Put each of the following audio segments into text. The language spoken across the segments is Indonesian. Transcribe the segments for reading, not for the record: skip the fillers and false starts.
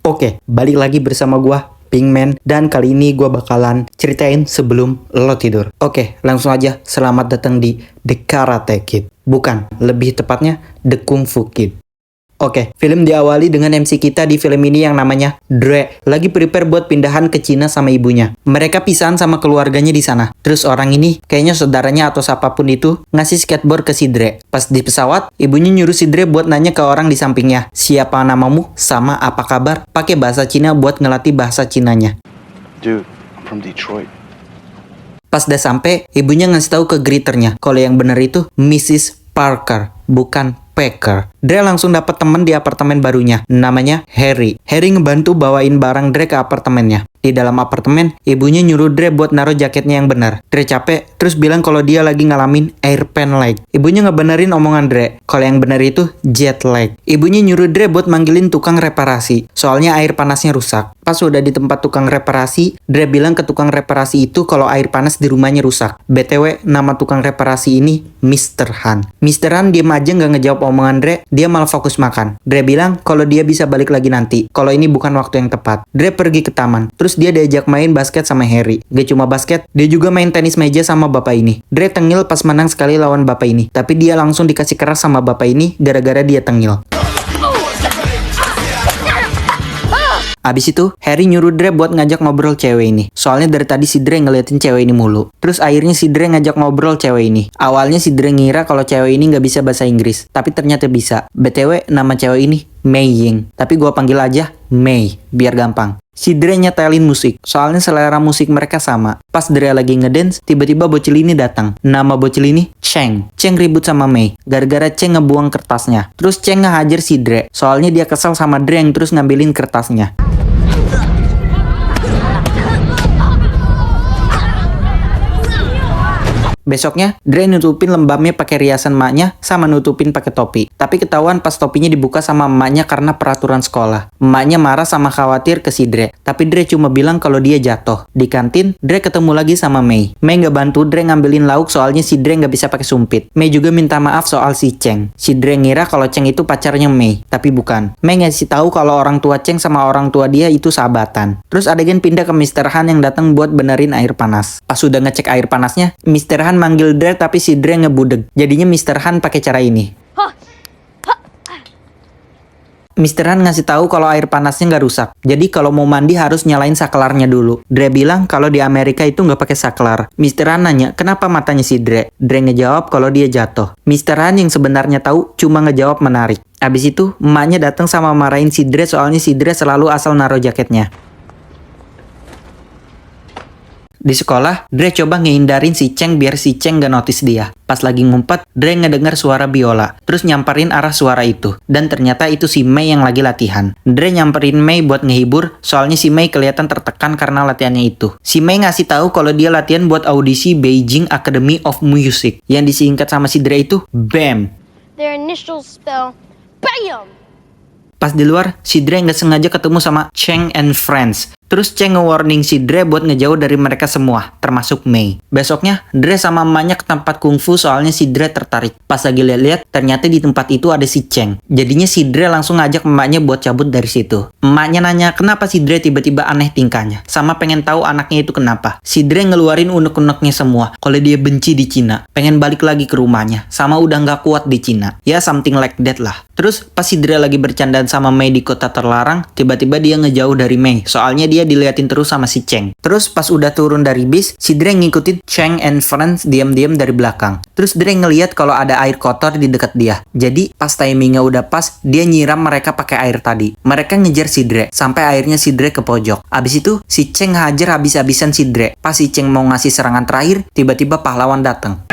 Oke, balik lagi bersama gua, Pinkman, dan kali ini gua bakalan ceritain sebelum lo tidur. Oke, langsung aja, selamat datang di The Karate Kid. Bukan, lebih tepatnya The Kung Fu Kid. Oke, film diawali dengan MC kita di film ini yang namanya Dre lagi prepare buat pindahan ke Cina sama ibunya. Mereka pisahan sama keluarganya di sana. Terus orang ini, kayaknya saudaranya atau siapapun itu, ngasih skateboard ke si Dre. Pas di pesawat, ibunya nyuruh si Dre buat nanya ke orang di sampingnya, siapa namamu sama apa kabar, pakai bahasa Cina buat ngelatih bahasa Cinanya. Dude, I'm from Detroit. Pas udah sampai, ibunya ngasih tahu ke greeternya kalau yang bener itu Mrs. Parker, bukan Packer. Dre langsung dapat temen di apartemen barunya, namanya Harry. Harry ngebantu bawain barang Dre ke apartemennya. Di dalam apartemen, ibunya nyuruh Dre buat naruh jaketnya yang benar. Dre capek, terus bilang kalau dia lagi ngalamin air pen lag. Ibunya ngebenerin omongan Dre, kalau yang benar itu jet lag. Ibunya nyuruh Dre buat manggilin tukang reparasi, soalnya air panasnya rusak. Pas udah di tempat tukang reparasi, Dre bilang ke tukang reparasi itu kalau air panas di rumahnya rusak. BTW, nama tukang reparasi ini Mr. Han. Mr. Han diem aja nggak ngejawab omongan Dre, dia malah fokus makan. Dre bilang kalau dia bisa balik lagi nanti, kalau ini bukan waktu yang tepat. Dre pergi ke taman, terus dia diajak main basket sama Harry. Gak cuma basket, dia juga main tenis meja sama bapak ini. Dre tengil pas menang sekali lawan bapak ini, tapi dia langsung dikasih keras sama bapak ini gara-gara dia tengil. Abis itu, Harry nyuruh Dre buat ngajak ngobrol cewek ini. Soalnya dari tadi si Dre ngeliatin cewek ini mulu. Terus akhirnya si Dre ngajak ngobrol cewek ini. Awalnya si Dre ngira kalau cewek ini nggak bisa bahasa Inggris. Tapi ternyata bisa. BTW, nama cewek ini Mei Ying. Tapi gua panggil aja Mei, biar gampang. Si Dre nyetelin musik, soalnya selera musik mereka sama. Pas Dre lagi ngedance, tiba-tiba bocil ini datang. Nama bocil ini Cheng. Cheng ribut sama Mei, gara-gara Cheng ngebuang kertasnya. Terus Cheng ngehajar si Dre, soalnya dia kesal sama Dre yang terus ngambilin kertasnya. Besoknya, Dre nutupin lembamnya pakai riasan emaknya sama nutupin pakai topi. Tapi ketahuan pas topinya dibuka sama emaknya karena peraturan sekolah. Emaknya marah sama khawatir ke si Dre. Tapi Dre cuma bilang kalau dia jatuh. Di kantin, Dre ketemu lagi sama Mei. Mei nggak bantu Dre ngambilin lauk soalnya si Dre nggak bisa pakai sumpit. Mei juga minta maaf soal si Cheng. Si Dre ngira kalau Cheng itu pacarnya Mei, tapi bukan. Mei ngasih tahu kalau orang tua Cheng sama orang tua dia itu sahabatan. Terus adegan pindah ke Mr. Han yang datang buat benerin air panas. Pas udah ngecek air panasnya, Mr. Han manggil Dre tapi si Dre ngebudeg. Jadinya Mr. Han pakai cara ini. Mr. Han ngasih tahu kalau air panasnya nggak rusak. Jadi kalau mau mandi harus nyalain saklarnya dulu. Dre bilang kalau di Amerika itu nggak pakai saklar. Mr. Han nanya kenapa matanya si Dre. Dre ngejawab kalau dia jatuh. Mr. Han yang sebenarnya tahu cuma ngejawab menarik. Abis itu emaknya datang sama marahin si Dre soalnya si Dre selalu asal naruh jaketnya. Di sekolah, Dre coba ngehindarin si Cheng biar si Cheng gak notice dia. Pas lagi ngumpet, Dre ngedengar suara biola, terus nyamperin arah suara itu. Dan ternyata itu si Mei yang lagi latihan. Dre nyamperin Mei buat ngehibur, soalnya si Mei kelihatan tertekan karena latihannya itu. Si Mei ngasih tahu kalau dia latihan buat audisi Beijing Academy of Music, yang disingkat sama si Dre itu BAM. Their initials spell BAM. Pas di luar, si Dre nggak sengaja ketemu sama Cheng and Friends. Terus Cheng nge-warning si Dre buat ngejauh dari mereka semua, termasuk Mei. Besoknya, Dre sama emaknya ke tempat kungfu soalnya si Dre tertarik. Pas lagi lihat-lihat, ternyata di tempat itu ada si Cheng. Jadinya si Dre langsung ngajak emaknya buat cabut dari situ. Emaknya nanya kenapa si Dre tiba-tiba aneh tingkahnya, sama pengen tahu anaknya itu kenapa. Si Dre ngeluarin unek-uneknya semua, kalau dia benci di Cina, pengen balik lagi ke rumahnya, sama udah nggak kuat di Cina. Ya something like that lah. Terus pas si Dre lagi bercandaan sama Mei di kota terlarang, tiba-tiba dia ngejauh dari Mei, soalnya dia diliatin terus sama si Cheng. Terus pas udah turun dari bis, si Dre ngikutin Cheng and Friends diam-diam dari belakang. Terus Dre ngeliat kalau ada air kotor di dekat dia. Jadi pas timingnya udah pas, dia nyiram mereka pakai air tadi. Mereka ngejar si Dre, sampai akhirnya si Dre ke pojok. Abis itu, si Cheng hajar habis-habisan si Dre. Pas si Cheng mau ngasih serangan terakhir, tiba-tiba pahlawan datang.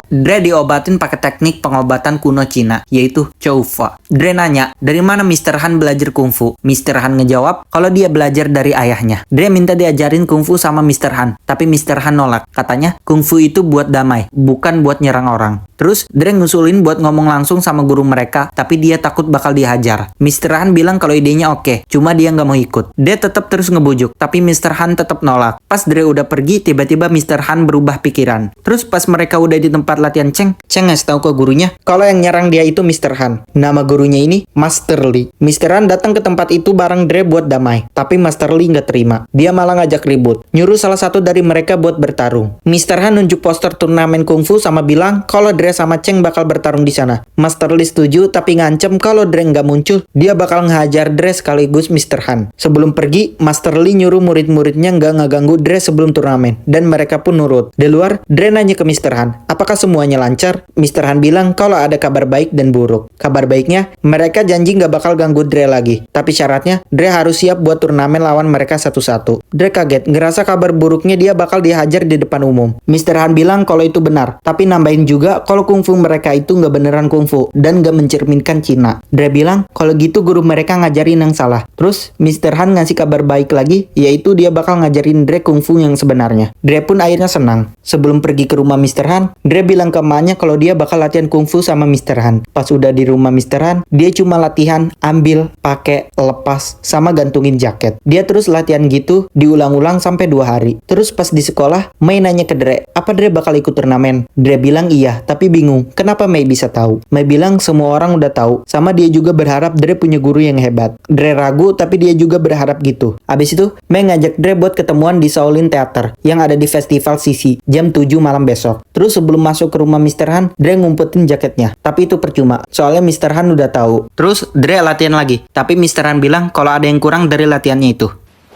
Dre diobatin pakai teknik pengobatan kuno Cina, yaitu Choufa. Dre nanya, dari mana Mr. Han belajar kungfu? Mr. Han ngejawab kalau dia belajar dari ayahnya. Dre minta diajarin kungfu sama Mr. Han, tapi Mr. Han nolak. Katanya, kungfu itu buat damai, bukan buat nyerang orang. Terus, Dre ngusulin buat ngomong langsung sama guru mereka, tapi dia takut bakal dihajar. Mr. Han bilang kalau idenya oke, cuma dia nggak mau ikut. Dia tetap terus ngebujuk, tapi Mr. Han tetap nolak. Pas Dre udah pergi, tiba-tiba Mr. Han berubah pikiran. Terus pas mereka udah di tempat latihan Cheng ngasih tahu ke gurunya kalau yang nyerang dia itu Mr. Han. Nama gurunya ini Master Lee. Mr. Han datang ke tempat itu bareng Dre buat damai, tapi Master Lee nggak terima. Dia malah ngajak ribut, nyuruh salah satu dari mereka buat bertarung. Mr. Han nunjuk poster turnamen kungfu sama bilang kalau Dre sama Cheng bakal bertarung di sana. Master Lee setuju, tapi ngancem kalau Dre nggak muncul, dia bakal ngehajar Dre sekaligus Mr. Han. Sebelum pergi, Master Lee nyuruh murid-muridnya nggak ngeganggu Dre sebelum turnamen, dan mereka pun nurut. Di luar, Dre nanya ke Mr. Han, apakah semuanya lancar? Mr. Han bilang kalau ada kabar baik dan buruk. Kabar baiknya, mereka janji nggak bakal ganggu Dre lagi, tapi syaratnya Dre harus siap buat turnamen lawan mereka satu-satu. Dre kaget, ngerasa kabar buruknya dia bakal dihajar di depan umum. Mr. Han bilang kalau itu benar, tapi nambahin juga kalau kungfu mereka itu nggak beneran kungfu dan nggak mencerminkan Cina. Dre bilang kalau gitu guru mereka ngajarin yang salah. Terus Mr. Han ngasih kabar baik lagi, yaitu dia bakal ngajarin Dre kungfu yang sebenarnya. Dre pun akhirnya senang. Sebelum pergi ke rumah Mr. Han, Dre bilang ke emaknya kalau dia bakal latihan kungfu sama Mr. Han. Pas udah di rumah Mr. Han, dia cuma latihan ambil, pakai, lepas, sama gantungin jaket. Dia terus latihan gitu diulang-ulang sampai 2 hari. Terus pas di sekolah, Mei nanya ke Dre, apa Dre bakal ikut turnamen? Dre bilang iya, tapi bingung. Kenapa Mei bisa tahu? Mei bilang semua orang udah tahu. Sama dia juga berharap Dre punya guru yang hebat. Dre ragu, tapi dia juga berharap gitu. Abis itu, Mei ngajak Dre buat ketemuan di Shaolin Theater yang ada di festival Sisi jam 7 malam besok. Terus sebelum masuk ke rumah Mr. Han, Dre ngumpetin jaketnya. Tapi itu percuma, soalnya Mr. Han udah tahu. Terus Dre latihan lagi, tapi Mr. Han bilang kalau ada yang kurang dari latihannya itu.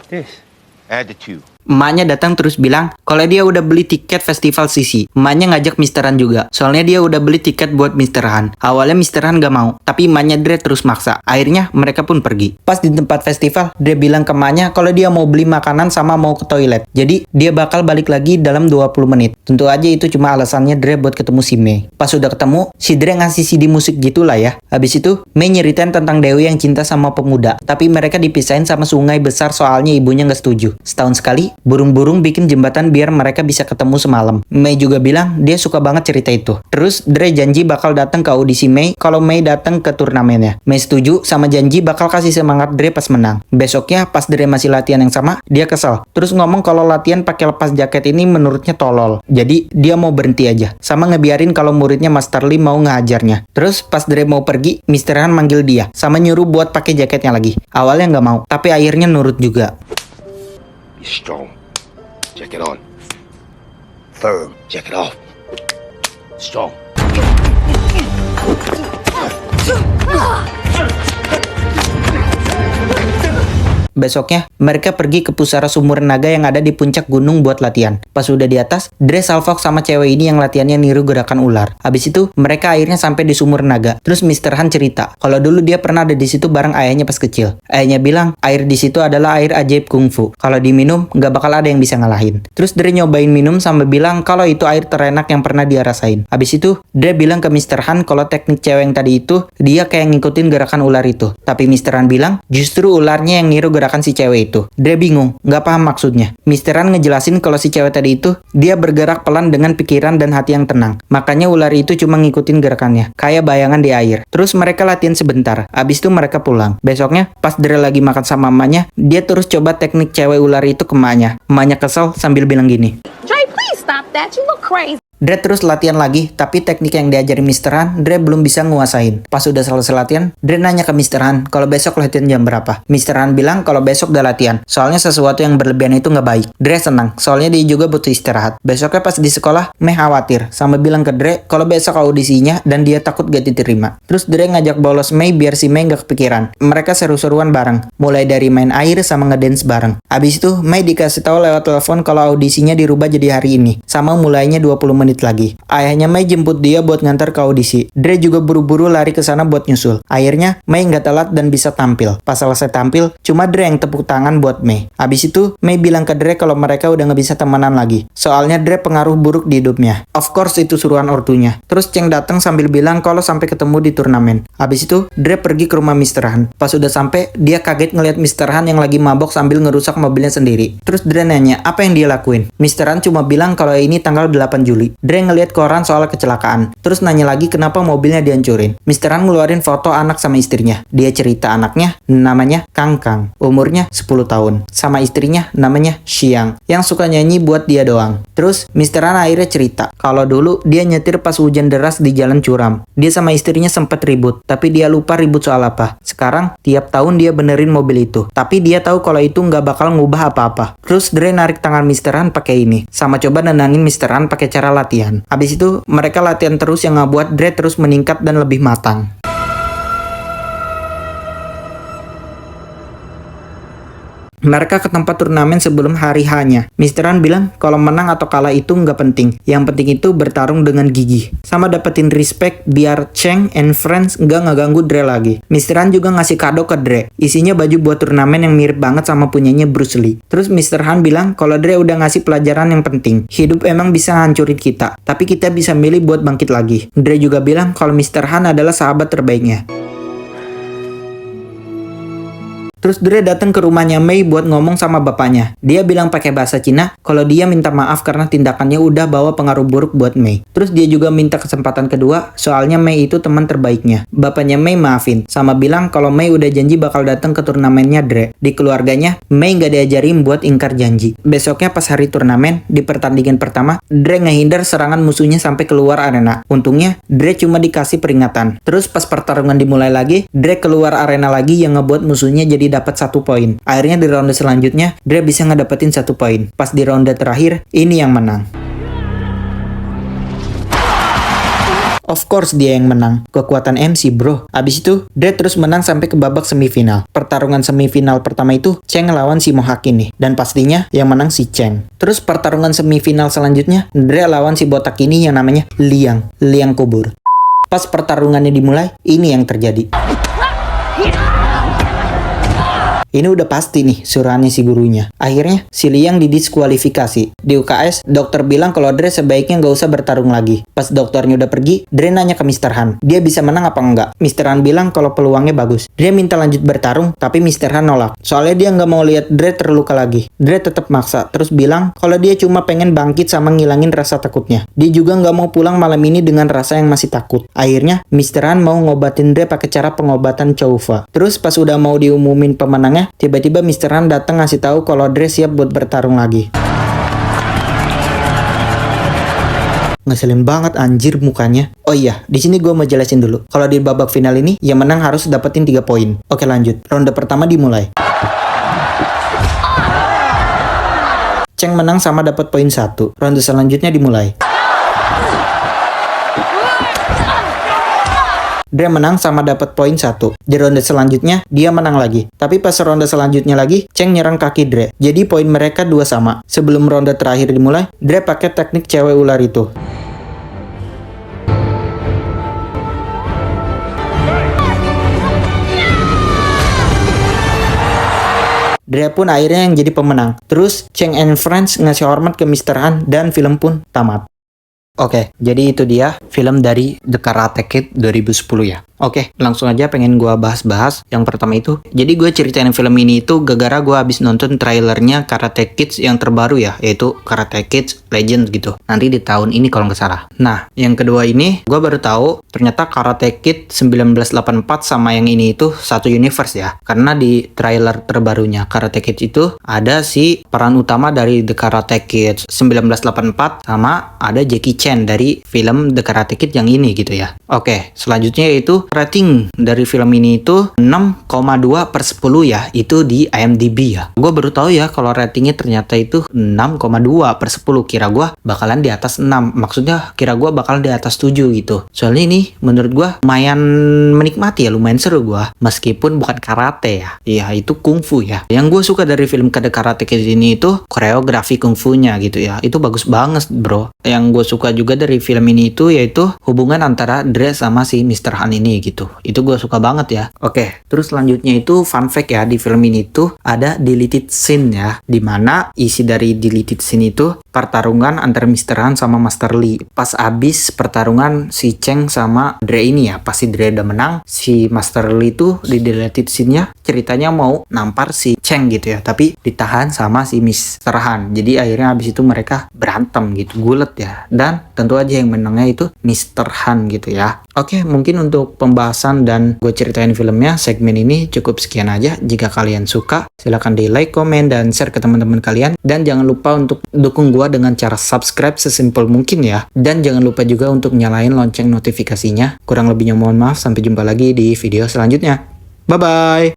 This. Add the 2. Emaknya datang terus bilang kalau dia udah beli tiket festival Sisi. Emaknya ngajak Mr. Han juga, soalnya dia udah beli tiket buat Mr. Han. Awalnya Mr. Han gak mau, tapi emaknya Dre terus maksa. Akhirnya mereka pun pergi. Pas di tempat festival, Dre bilang ke emaknya kalau dia mau beli makanan sama mau ke toilet. Jadi dia bakal balik lagi dalam 20 menit. Tentu aja itu cuma alasannya Dre buat ketemu si Mei. Pas udah ketemu, si Dre ngasih CD musik gitulah ya. Habis itu, Mei nyeritain tentang Dewi yang cinta sama pemuda. Tapi mereka dipisahin sama sungai besar soalnya ibunya gak setuju. Setahun sekali, burung-burung bikin jembatan biar mereka bisa ketemu semalam. Mei juga bilang dia suka banget cerita itu. Terus Dre janji bakal datang ke audisi Mei kalau Mei datang ke turnamennya. Mei setuju sama janji bakal kasih semangat Dre pas menang. Besoknya pas Dre masih latihan yang sama, dia kesel. Terus ngomong kalau latihan pakai lepas jaket ini menurutnya tolol. Jadi dia mau berhenti aja. Sama ngebiarin kalau muridnya Master Lee mau ngehajarnya. Terus pas Dre mau pergi, Mr. Han manggil dia sama nyuruh buat pakai jaketnya lagi. Awalnya nggak mau, tapi akhirnya nurut juga. Be strong. Check it on. Firm. Check it off. Strong. Besoknya, mereka pergi ke pusara sumur naga yang ada di puncak gunung buat latihan. Pas udah di atas, Dre salvok sama cewek ini yang latihannya niru gerakan ular. Habis itu, mereka akhirnya sampai di sumur naga. Terus Mr. Han cerita, kalau dulu dia pernah ada di situ bareng ayahnya pas kecil. Ayahnya bilang, air di situ adalah air ajaib kungfu. Kalau diminum, nggak bakal ada yang bisa ngalahin. Terus Dre nyobain minum sambil bilang kalau itu air terenak yang pernah dia rasain. Habis itu, Dre bilang ke Mr. Han kalau teknik cewek yang tadi itu, dia kayak ngikutin gerakan ular itu. Tapi Mr. Han bilang, justru ularnya yang niru gerakan si cewek itu. Dre bingung, nggak paham maksudnya. Mr. Han ngejelasin kalau si cewek tadi itu, dia bergerak pelan dengan pikiran dan hati yang tenang. Makanya ular itu cuma ngikutin gerakannya, kayak bayangan di air. Terus mereka latihan sebentar, abis itu mereka pulang. Besoknya, pas Dre lagi makan sama mamanya, dia terus coba teknik cewek ular itu ke mamanya. Mamanya kesel sambil bilang gini, Dre, please stop that. You look crazy. Dre terus latihan lagi, tapi teknik yang diajarin Mr. Han, Dre belum bisa nguasain. Pas udah selesai latihan, Dre nanya ke Mr. Han kalau besok latihan jam berapa. Mr. Han bilang kalau besok udah latihan, soalnya sesuatu yang berlebihan itu nggak baik. Dre senang, soalnya dia juga butuh istirahat. Besoknya pas di sekolah, Mei khawatir, sama bilang ke Dre kalau besok audisinya dan dia takut gak diterima. Terus Dre ngajak bolos Mei biar si Mei gak kepikiran. Mereka seru-seruan bareng, mulai dari main air sama ngedance bareng. Abis itu, Mei dikasih tahu lewat telepon kalau audisinya dirubah jadi hari ini, sama mulainya 20 menit menit lagi. Ayahnya Mei jemput dia buat ngantar ke audisi. Dre juga buru-buru lari ke sana buat nyusul. Akhirnya Mei nggak telat dan bisa tampil. Pas selesai tampil, cuma Dre yang tepuk tangan buat Mei. Habis itu Mei bilang ke Dre kalau mereka udah nggak bisa temenan lagi. Soalnya Dre pengaruh buruk di hidupnya. Of course itu suruhan ortunya. Terus Cheng datang sambil bilang kalau sampai ketemu di turnamen. Habis itu Dre pergi ke rumah Mr. Han. Pas udah sampai, dia kaget ngeliat Mr. Han yang lagi mabok sambil ngerusak mobilnya sendiri. Terus Dre nanya apa yang dia lakuin. Mr. Han cuma bilang kalau ini tanggal 8 Juli. Dre ngeliat koran soal kecelakaan. Terus nanya lagi kenapa mobilnya dihancurin. Mr. Han ngeluarin foto anak sama istrinya. Dia cerita anaknya namanya Kang Kang. Umurnya 10 tahun. Sama istrinya namanya Xiang. Yang suka nyanyi buat dia doang. Terus Mr. Han akhirnya cerita kalau dulu dia nyetir pas hujan deras di jalan curam. Dia sama istrinya sempat ribut. Tapi dia lupa ribut soal apa. Sekarang tiap tahun dia benerin mobil itu. Tapi dia tahu kalau itu nggak bakal ngubah apa-apa. Terus Dre narik tangan Mr. Han pakai ini. Sama coba nenangin Mr. Han pakai cara latihan. Habis itu mereka latihan terus yang ngebuat Dre terus meningkat dan lebih matang. Mereka ke tempat turnamen sebelum hari H-nya. Mr. Han bilang kalau menang atau kalah itu nggak penting. Yang penting itu bertarung dengan gigih. Sama dapetin respect biar Cheng and Friends nggak ngeganggu Dre lagi. Mr. Han juga ngasih kado ke Dre. Isinya baju buat turnamen yang mirip banget sama punyanya Bruce Lee. Terus Mr. Han bilang kalau Dre udah ngasih pelajaran yang penting. Hidup emang bisa hancurin kita. Tapi kita bisa milih buat bangkit lagi. Dre juga bilang kalau Mr. Han adalah sahabat terbaiknya. Terus Dre datang ke rumahnya Mei buat ngomong sama bapaknya. Dia bilang pakai bahasa Cina kalau dia minta maaf karena tindakannya udah bawa pengaruh buruk buat Mei. Terus dia juga minta kesempatan kedua soalnya Mei itu teman terbaiknya. Bapaknya Mei maafin sama bilang kalau Mei udah janji bakal datang ke turnamennya Dre. Di keluarganya Mei nggak diajarin buat ingkar janji. Besoknya pas hari turnamen di pertandingan pertama Dre ngehindar serangan musuhnya sampai keluar arena. Untungnya Dre cuma dikasih peringatan. Terus pas pertarungan dimulai lagi Dre keluar arena lagi yang ngebuat musuhnya jadi dapat 1 poin. Akhirnya di ronde selanjutnya Dre bisa ngedapetin 1 poin. Pas di ronde terakhir ini yang menang. Of course dia yang menang. Kekuatan MC bro. Abis itu Dre terus menang sampai ke babak semifinal. Pertarungan semifinal pertama itu Cheng lawan si Mohawk ini. Dan pastinya yang menang si Cheng. Terus pertarungan semifinal selanjutnya Dre lawan si botak ini yang namanya Liang kubur. Pas pertarungannya dimulai ini yang terjadi. Ini udah pasti nih suruhannya si gurunya. Akhirnya si Liang didiskualifikasi. Di UKS, dokter bilang kalau Dre sebaiknya nggak usah bertarung lagi. Pas dokternya udah pergi, Dre nanya ke Mr. Han. Dia bisa menang apa enggak? Mr. Han bilang kalau peluangnya bagus. Dre minta lanjut bertarung, tapi Mr. Han nolak. Soalnya dia nggak mau lihat Dre terluka lagi. Dre tetap maksa, terus bilang kalau dia cuma pengen bangkit sama ngilangin rasa takutnya. Dia juga nggak mau pulang malam ini dengan rasa yang masih takut. Akhirnya, Mr. Han mau ngobatin Dre pakai cara pengobatan Choufa. Terus pas udah mau diumumin pemenangnya, tiba-tiba Mr. Han datang ngasih tahu kalau Dre siap buat bertarung lagi. Ngeselin banget anjir mukanya. Oh iya, di sini gue mau jelasin dulu. Kalau di babak final ini, yang menang harus dapetin 3 poin. Oke lanjut, ronde pertama dimulai. Cheng menang sama dapat poin 1. Ronde selanjutnya dimulai. Dre menang sama dapat poin 1. Di ronde selanjutnya, dia menang lagi. Tapi pas ronde selanjutnya lagi, Cheng nyerang kaki Dre. Jadi poin mereka 2 sama. Sebelum ronde terakhir dimulai, Dre pakai teknik cewek ular itu. Dre pun akhirnya yang jadi pemenang. Terus, Cheng and Friends ngasih hormat ke Mr. Han dan film pun tamat. Oke, jadi itu dia film dari The Karate Kid 2010 ya. Oke, langsung aja pengen gue bahas-bahas. Yang pertama itu, jadi gue ceritain film ini itu gara-gara gue habis nonton trailernya Karate Kids yang terbaru ya, yaitu Karate Kids Legends gitu. Nanti di tahun ini kalau nggak salah. Nah, yang kedua ini, gue baru tahu ternyata Karate Kid 1984 sama yang ini itu satu universe ya. Karena di trailer terbarunya Karate Kids itu ada si peran utama dari The Karate Kids 1984 sama ada Jackie Chan dari film The Karate Kid yang ini gitu ya. Oke, selanjutnya yaitu rating dari film ini itu 6,2/10 ya, itu di IMDb ya. Gue baru tahu ya kalau ratingnya ternyata itu 6,2/10. Kira gue bakalan di atas 6. Maksudnya kira gue bakal di atas 7 gitu. Soalnya ini menurut gue lumayan menikmati ya, lumayan seru gue. Meskipun bukan karate ya. Iya, itu kungfu ya. Yang gue suka dari film The Karate Kid ini itu koreografi kungfunya gitu ya. Itu bagus banget bro. Yang gue suka suka juga dari film ini itu yaitu hubungan antara Dre sama si Mr. Han ini gitu. Itu gue suka banget ya. Oke, terus selanjutnya itu fun fact ya, di film ini tuh ada deleted scene ya, dimana isi dari deleted scene itu pertarungan antara Mr. Han sama Master Lee. Pas abis pertarungan si Cheng sama Dre ini ya, pas si Dre udah menang, si Master Lee tuh di deleted scene-nya ceritanya mau nampar si Cheng gitu ya, tapi ditahan sama si Mr. Han. Jadi akhirnya abis itu mereka berantem gitu, gulet ya. Dan tentu aja yang menangnya itu Mr. Han gitu ya. Oke, mungkin untuk pembahasan dan gue ceritain filmnya, segmen ini cukup sekian aja. Jika kalian suka, silahkan di like, komen, dan share ke teman-teman kalian. Dan jangan lupa untuk dukung gue dengan cara subscribe sesimpel mungkin ya. Dan jangan lupa juga untuk nyalain lonceng notifikasinya. Kurang lebihnya mohon maaf, sampai jumpa lagi di video selanjutnya. Bye-bye!